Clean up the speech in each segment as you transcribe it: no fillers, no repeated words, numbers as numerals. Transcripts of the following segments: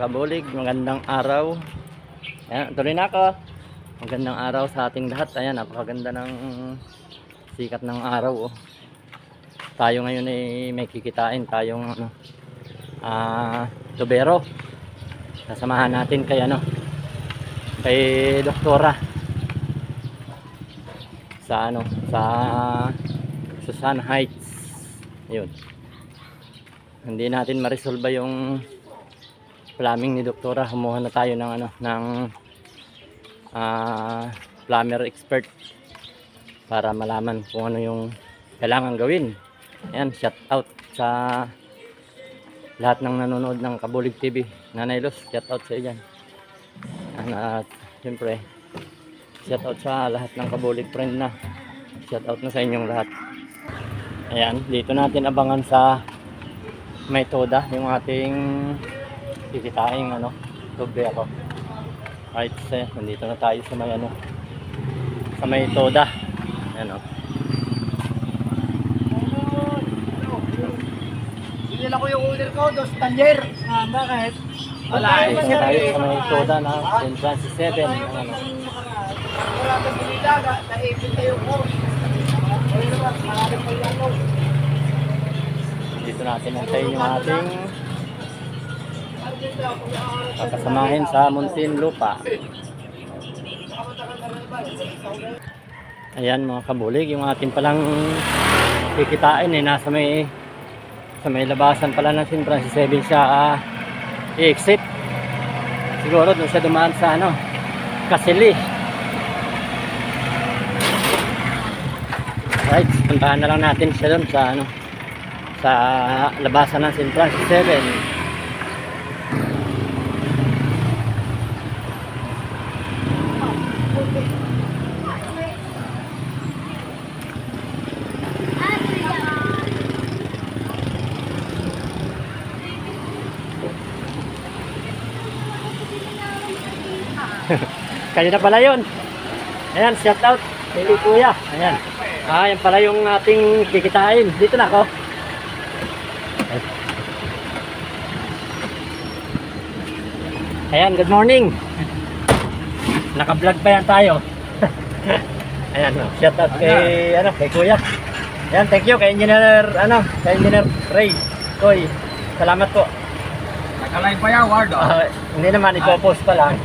kabulig, magandang araw. Ayan, tuloy na ako. Magandang araw sa ating lahat. Ayan, napakaganda ng sikat ng araw. Oh. Tayo ngayon ay may kikitain tayong tubero. Kasamahan natin kay kay doktora sa sa Susan Heights. Yun. Hindi natin ma-resolve yung plumbing ni doktora. Kumuha na tayo ng plumber expert para malaman kung ano yung kailangan gawin. Ayan, shout out sa lahat ng nanonood ng Kabulig TV. Nanay Luz, shout out sa iyan. At siyempre shout out sa lahat ng Kabulig friend na. Shout out na sa inyong lahat. Ayan, dito natin abangan sa may toda yung ating kikitaing tubero. Right, nandito na tayo sa may sa may toda. Ayan Sige lang ko yung order ko, 2 tanyer. Bakit? Wala dito na tayo sa may toda na St. Francis 7. Wala kang binilaga, naipin tayo ko. Dito natin antayin yung ating kakasamahin sa Muntinlupa. Ayan mga kabulig, yung ating palang kikitain nasa may labasan pala ng St. Francis 7 siya i-exit. Siguro doon siya dumaan sa Kasili. Right, puntahan na lang natin siya doon sa labasan ng St. Francis 7. Kanina pala yun. Ayan, shout out kay Kuya. Ayan. Yan pala yung ating kikitain. Dito na ako. Ayan, good morning. Naka-vlog pa yan tayo. Ayan, shout out kay Kuya. Ayan, thank you kay Engineer Ray. Koy, salamat po. Nakalay pa yan, Ward. Hindi naman, ipopost pa lang.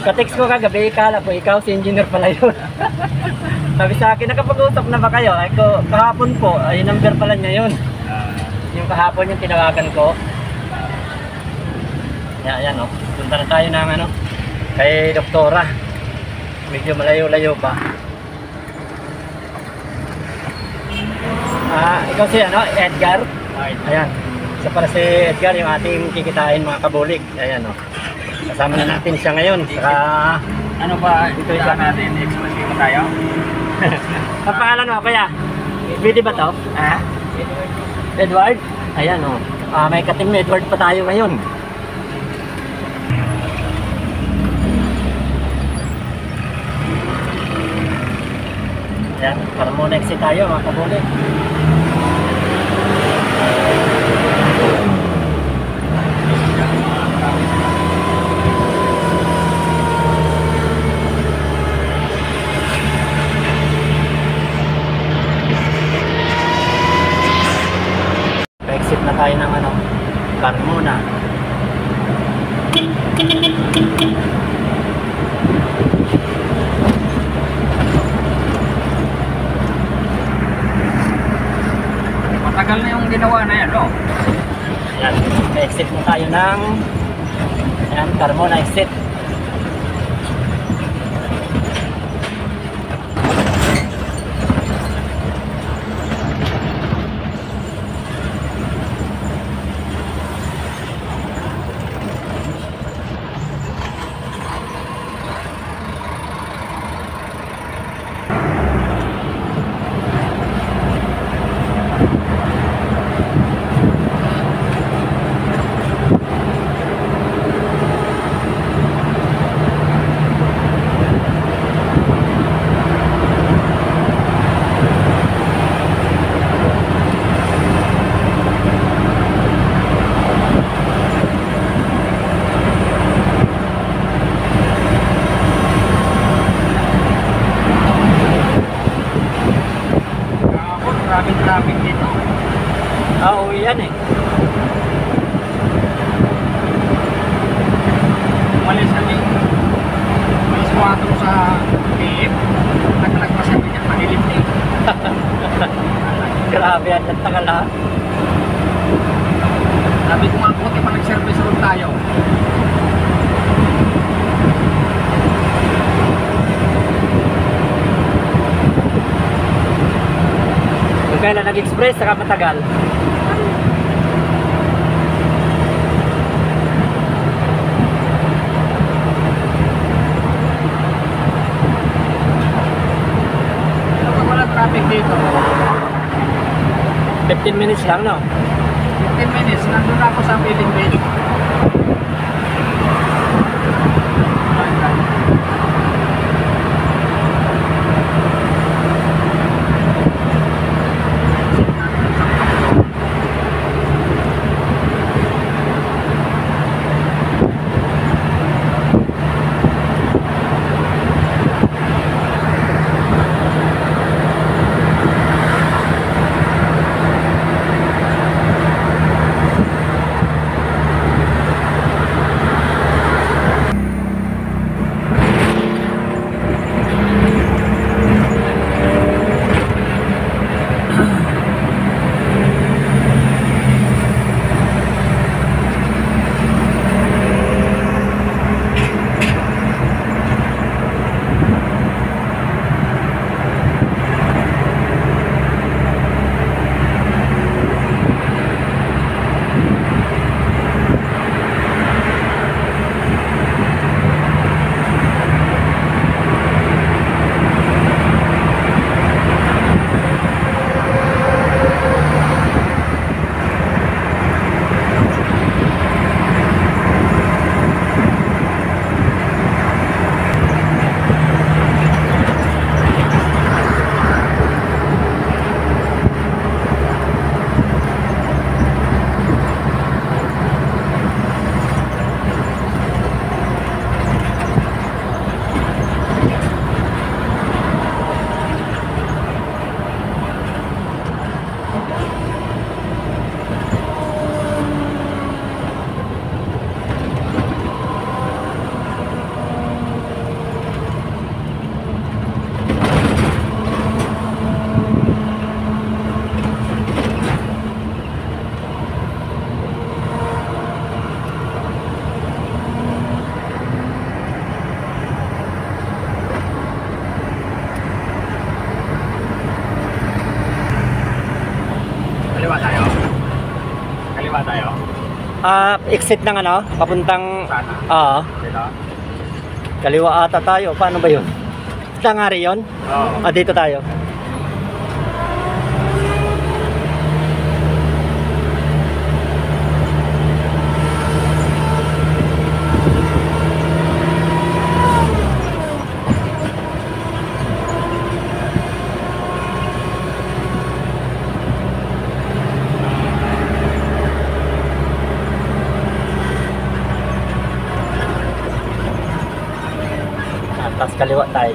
Ka-text ko kagabi, ikala ko ikaw si engineer pala yun. Sabi sa akin, nakapag-usap na ba kayo? Ay ko, kahapon po, ay number pala niya yun. Yung kahapon yung tinawagan ko. Yan punta na tayo ng kay doktora. Medyo malayo-layo pa. Ikaw si Edgar. Ayan. Isa para si Edgar, yung ating kikitain mga kabulig. Ayan kasama na natin siya ngayon. Saka Ano ba? Ito isa natin, explain mo tayo? ang pangalan mo kaya? Pwede ba to? Edward? Ayan may kating Edward pa tayo ngayon. Ayan, para muna exit tayo mga kabulig. Exit na tayo ng Carmona. Matagal na yung ginawa na yan, no? Ayan, exit na tayo ng Carmona exit. Uwi yan eh. Umalis kami. May 4 sa PM. Nagpas kami niya, malilim din. Grabe yan, ang tagal ha. Sabi ko nga, buti pa nag-service road tayo. Kung kailan nag-express, saka matagal. Kapag wala traffic dito, 15 minutes lang, no? 15 minutes, nandun na ako sa filling base. Exit ng ano, papuntang, Sana. Dito? kaliwa ata tayo. Paano ba yun? Tangari yun? Oo. Dito tayo. Tapos kaliwa tayo.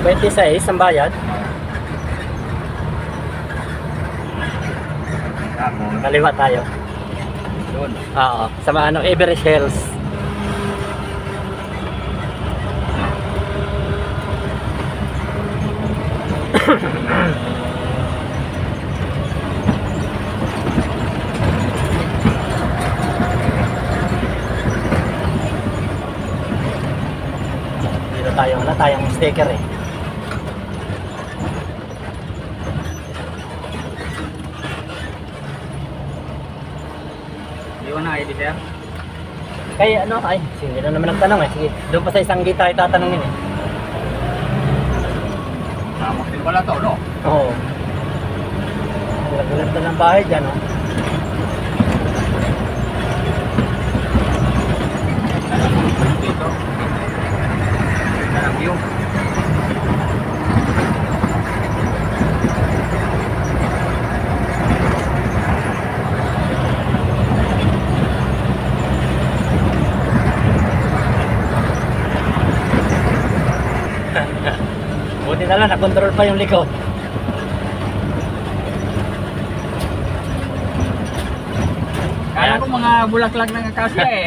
$26 ang bayad. Kaliwa tayo. Doon. Oo, sa ano, Everest Hills. Dito tayo, wala tayong sticker eh. Iwan na ID, sir. Kaya ano, ay, sige na naman nagtanong eh. Sige, doon pa sa isang gita ay tatanungin eh. Tama din pala to, no? Oo. Gulat na ng bahay dyan, oh. Dito. Sarap view. na lang, nakontrol pa yung likod. Kala ko mga bulaklak ng akasya eh.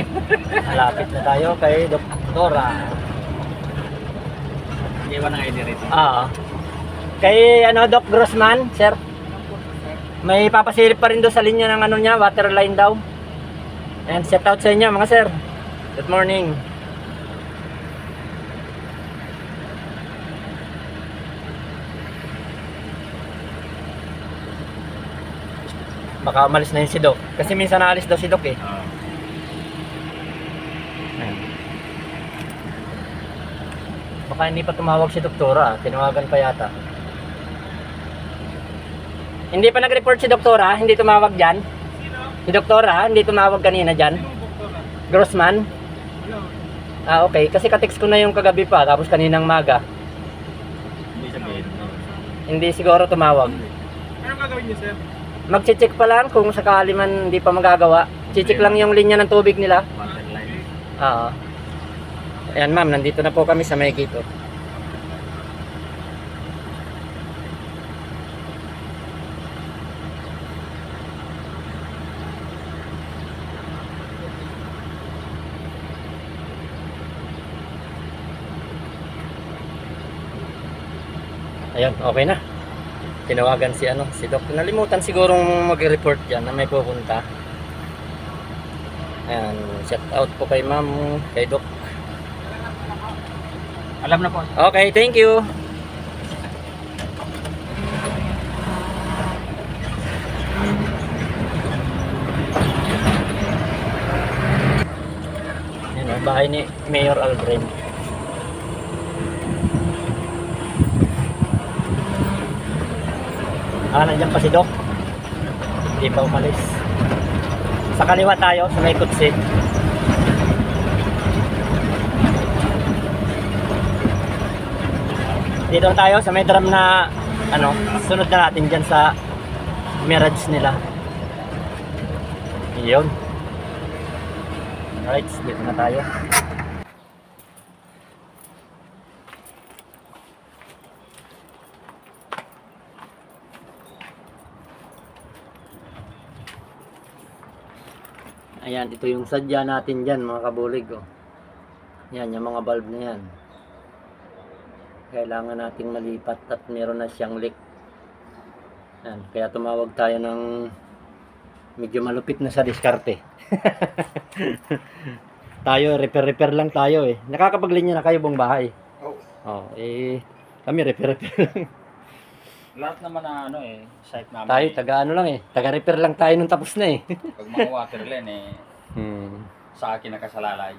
Malapit na tayo kay Doktora. Iwan ng ID rito. Oo. Kay ano, Doc Grossman, sir. May papasilip pa rin doon sa linya ng ano niya, water line daw. And shout out sa inyo mga sir. Good morning. Baka umalis na yun si Doc. Kasi minsan naalis daw si Doc eh. Ayan. Baka hindi pa tumawag si Doktora. Tinawagan pa yata. Hindi pa nag-report si Doktora. Hindi tumawag dyan. Si Doktora, hindi tumawag kanina dyan. Grossman. Ah, okay. Kasi katext ko na yung kagabi pa. Tapos kaninang maga. Hindi sabihin. Hindi siguro tumawag. Anong gagawin niyo, sir? Magche-check pa lang kung sakali man hindi pa magagawa. Che-check lang yung linya ng tubig nila. Water line. Oo. Ayan ma'am, nandito na po kami sa may gate. Oh. Ayun, okay na. Tinawagan si ano, si Doc. Nalimutan sigurong mag-report diyan na may pupunta. Ayan, shout out po kay ma'am, kay Doc. Alam na po. Okay, thank you. Yan o, bahay ni Mayor Albren. Ah, nandiyan pa si Doc. Hindi pa umalis. Sa kaliwa tayo, sa may kutsi. Dito tayo sa may drum na ano, sunod na natin dyan sa Mirage nila. Yun. Alright, dito na tayo. Ayan, ito yung sadya natin dyan mga kabulig. Oh. Yan, yung mga bulb na yan. Kailangan nating malipat at meron na siyang leak. Yan, kaya tumawag tayo ng medyo malupit na sa diskarte. Tayo, repair lang tayo eh. Nakakapaglinya na kayo buong bahay. Oh, kami repair lang. Lahat naman na ano eh, site namin. Tayo, taga ano lang eh. Taga repair lang tayo nung tapos na eh. Pag mga water line eh, sa akin nakasalalay.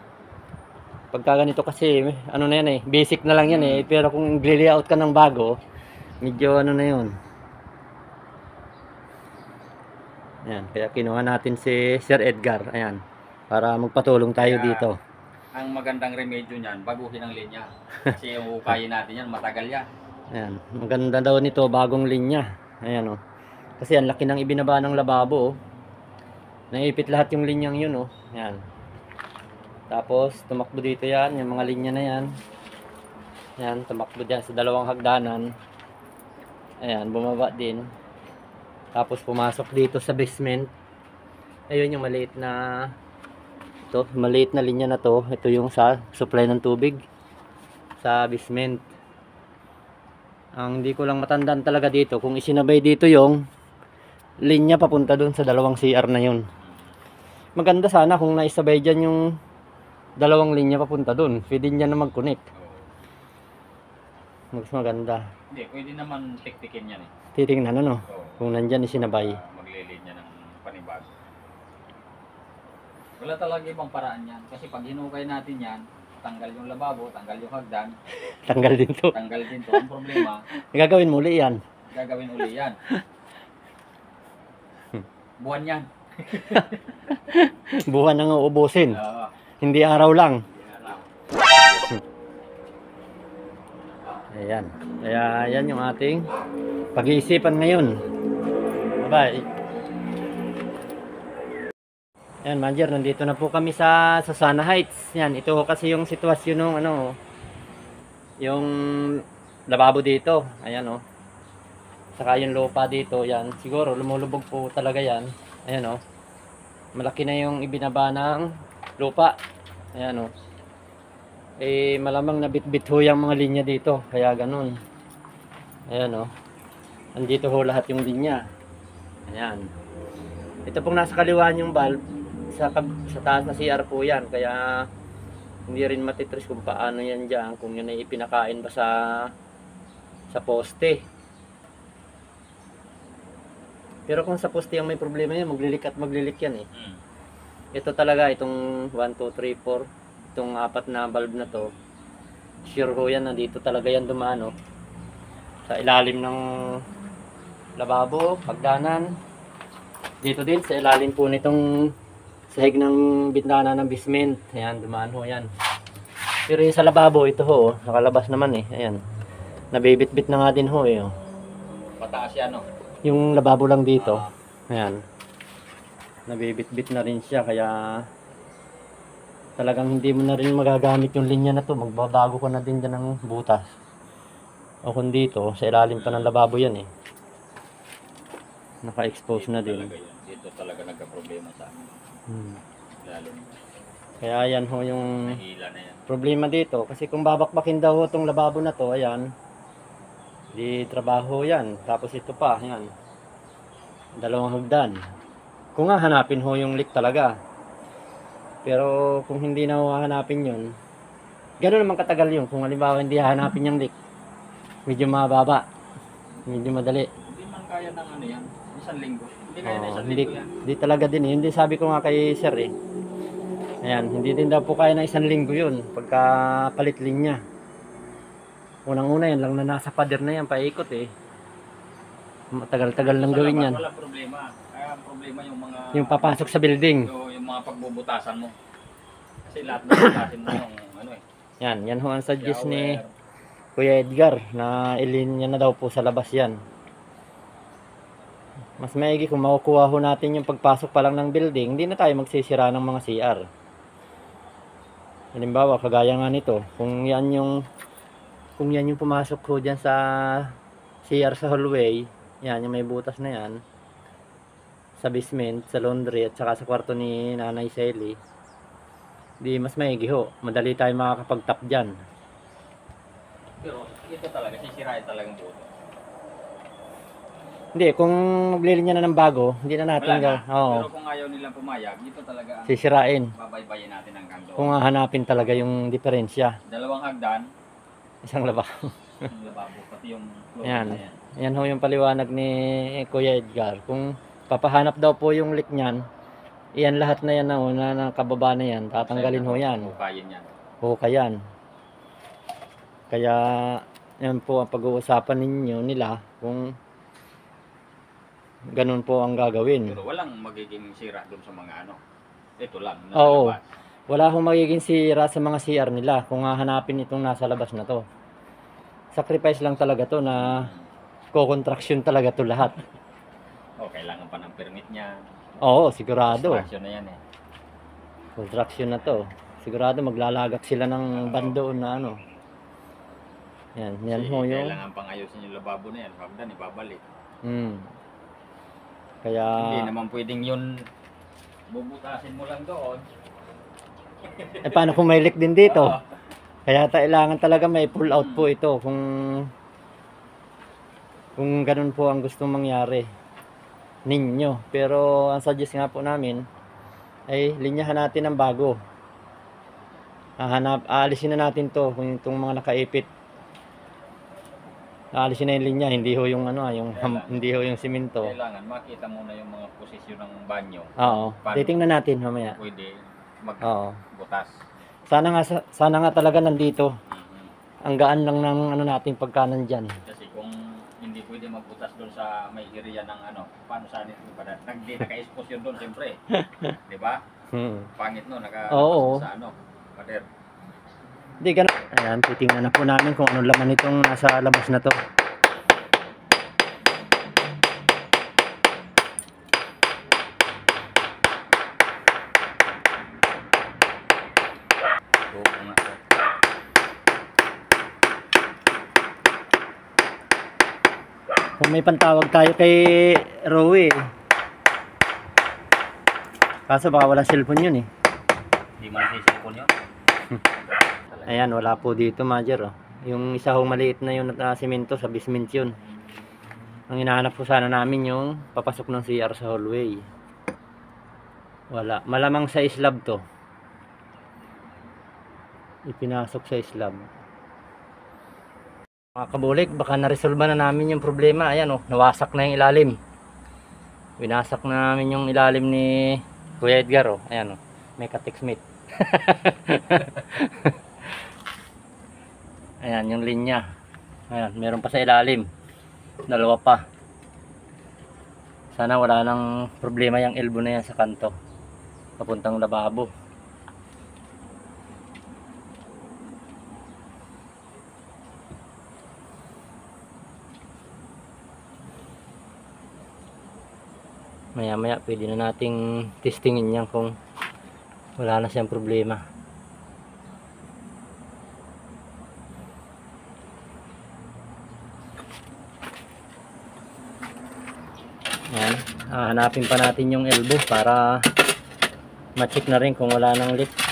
Pagka ganito kasi, ano na yan eh, basic na lang yan eh. Pero kung i-layout ka ng bago, medyo ano na yun. Ayan, kaya kinuha natin si Sir Edgar, ayan, para magpatulong tayo Kaya, dito. Ang magandang remedyo niyan, baguhin ang linya. Kasi yung hukayin natin yan, matagal yan. Ayan, maganda daw nito, bagong linya. Ayan oh. Kasi ang laki ng ibinaba ng lababo oh. Naipit lahat yung linyang yun oh. Ayan. Tapos tumakbo dito yan, yung mga linya na yan. Ayan, tumakbo dyan sa dalawang hagdanan. Ayan, bumaba din. Tapos pumasok dito sa basement. Ayun yung maliit na ito, maliit na linya na to. Ito yung sa supply ng tubig sa basement. Ang hindi ko lang matandaan talaga dito kung isinabay dito yung linya papunta dun sa dalawang CR na yun. Maganda sana kung naisabay dyan yung dalawang linya papunta dun. Pwede dyan na mag-connect. Mas maganda. Hindi, pwede naman tiktikin yan eh. Titingnan ano, kung nandyan isinabay. Maglilinya ng panibago. Wala talaga ibang paraan yan. Kasi pag hinukay natin yan, tanggal yung lababo, tanggal yung hagdan, Tanggal din to. tanggal din to. Ang problema, Gagawin mo uli yan. gagawin uli yan. Buwan yan. Buwan nang uubusin. Oo. Hindi araw lang. Ayan. Kaya yan yung ating pag-iisipan ngayon. Bye-bye. Ayan, Manager, nandito na po kami sa Susana Heights. Yan, ito kasi yung sitwasyon ng ano, yung lababo dito. Ayan oh. Saka yung lupa dito, yan. Siguro lumulubog po talaga yan. Ayan oh. Malaki na yung ibinaba ng lupa. Ayan oh. Eh malamang nabitbit ho yung mga linya dito. Kaya ganun. Ayan oh. Andito ho lahat yung linya. Ayan. Ito pong nasa kaliwaan yung valve. Sa taas na CR po yan. Kaya hindi rin matitres kung paano yan dyan. Kung yan ay ipinakain ba sa poste. Pero kung sa poste yung may problema yan, maglilik at maglilik yan eh. Ito talaga, itong 1, 2, 3, 4, itong 4 na valve na to, sure ho yan, nandito talaga yan dumano. Sa ilalim ng lababo, pagdanan. Dito din, sa ilalim po nitong sahig ng bintana ng basement. Ayan, dumaan ho yan. Pero yung sa lababo, ito ho, nakalabas naman eh. Ayan, nabibit-bit na nga din ho eh. Pataas yan, no? Yung lababo lang dito. Ayan. Nabibit-bit na rin siya kaya talagang hindi mo na rin magagamit yung linya na to. Magbabago ka na din dyan ng butas. O kung dito, sa ilalim pa ng lababo yan eh. Naka-expose na din. Dito talaga nagka-problema sa amin. Lalo. Kaya yan ho yung Nahila na yan. problema dito. Kasi kung babakbakin daw ho itong lababo na to, ayan. Di trabaho yan. Tapos ito pa, yan. Dalawang hagdan. Kung nga hanapin ho yung leak talaga. Pero kung hindi na ho hanapin yun, gano'n naman katagal yun. Kung halimbawa hindi hanapin yung leak, medyo mababa. Medyo madali. Hindi man kaya ng ano yan. Isang linggo. Hindi kaya na isang Hindi, linggo yan. hindi talaga din eh. Hindi sabi ko nga kay sir eh. Ayan, hindi din daw po kaya na isang linggo yun. Pagka palit linya. Unang-una yan lang na nasa pader na yan, paikot eh. Matagal-tagal lang Sa gawin labas, yan. walang problema. Kaya ang problema yung mga... Yung papasok sa building. yung mga pagbubutasan mo. Kasi lahat ng butasin mo yung ano eh. Yan ho ang suggest ni shower. Kuya Edgar na ilinya na daw po sa labas yan. Mas maigi kung makukuha ho natin yung pagpasok pa lang ng building, hindi na tayo magsisira ng mga CR. Halimbawa, kagaya nga nito, kung yan yung pumasok ho dyan sa CR sa hallway, yan yung may butas na yan, sa basement, sa laundry at saka sa kwarto ni Nanay Sally, di mas maigi ho, madali tayo makakapag-tap dyan. Pero ito talaga, sisirain talagang buto. Hindi, kung maglilinya na ng bago, hindi na natin Wala na. oo, Pero kung ayaw nilang pumayag, ito talaga ang sisirain. babaybayin natin ang kanto. Kung hahanapin talaga yung diferensya. Dalawang hagdan, Isang lababo. yung lababo, pati yung floor Yan. na yan. Yan ho yung paliwanag ni Kuya Edgar. Kung papahanap daw po yung leak niyan, iyan lahat na yan na una ng kababa na yan, tatanggalin ho yan. Hukayin yan. Hukayan. Kaya yan po ang pag-uusapan ninyo nila kung ganun po ang gagawin. Pero walang magiging sira doon sa mga ano. Ito lang, nasa Oo. labas. Wala akong magiging sira sa mga CR nila kung hahanapin itong nasa labas na to. Sacrifice lang talaga to na co-contraction talaga to lahat. O, kailangan pa ng permit niya. Oo, sigurado. Construction na yan eh. Construction na to. Sigurado maglalagak sila ng bando na ano. Yan Kasi ho yung. kailangan pang ayusin yung lababo na yan. Hagdan, ibabalik. Kaya Hindi naman pwedeng yun bubutasin mo lang doon. paano kung may leak din dito? Oo. Kaya kailangan talaga may pull out po ito kung ganun po ang gustong mangyari ninyo. Pero ang suggest nga po namin ay linyahan natin ng bago. Aalisin na natin to kung itong mga nakaipit. Aalisin na yung linya, hindi ho yung ano, hindi ho yung simento. Kailangan makita muna yung mga posisyon ng banyo. Oo. Paano? Titingnan natin mamaya. Pwede Oo. magbutas. Sana nga talaga nandito. Mhm. Ang gaan lang ng ano nating pagkanan diyan. Kasi kung hindi pwede magbutas doon sa may area ng ano, paano sa atin para naka-expose yun doon siyempre. 'Di ba? Pangit no, Oo. sa ano, pader. Hindi ganun. Ayan, titingnan na po namin kung anong laman nitong nasa labas na to. Oo nga. Kung may pantawag tayo kay Rowie. Kaso baka walang cellphone yun eh. Hindi mo na cellphone yun. Ayan, wala po dito, Majer. Oh. Yung isa hong maliit na yun na simento, sa basement yun. Ang hinahanap ko sana namin yung papasok ng CR sa hallway. Wala. Malamang sa slab to. Ipinasok sa slab. Mga kabulik, baka naresolba na namin yung problema. Ayan oh, nawasak na yung ilalim. Winasak na namin yung ilalim ni Kuya Edgar oh. Ayan oh, may ka-textmate. Ayan yung linya. Ayan, meron pa sa ilalim. Dalawa pa. Sana wala nang problema yung elbow na yan sa kanto. Papuntang lababo. Maya maya pwede na nating testingin yan kung wala na siyang problema. Ayan, hanapin pa natin yung elbow para ma-check na rin kung wala nang leak.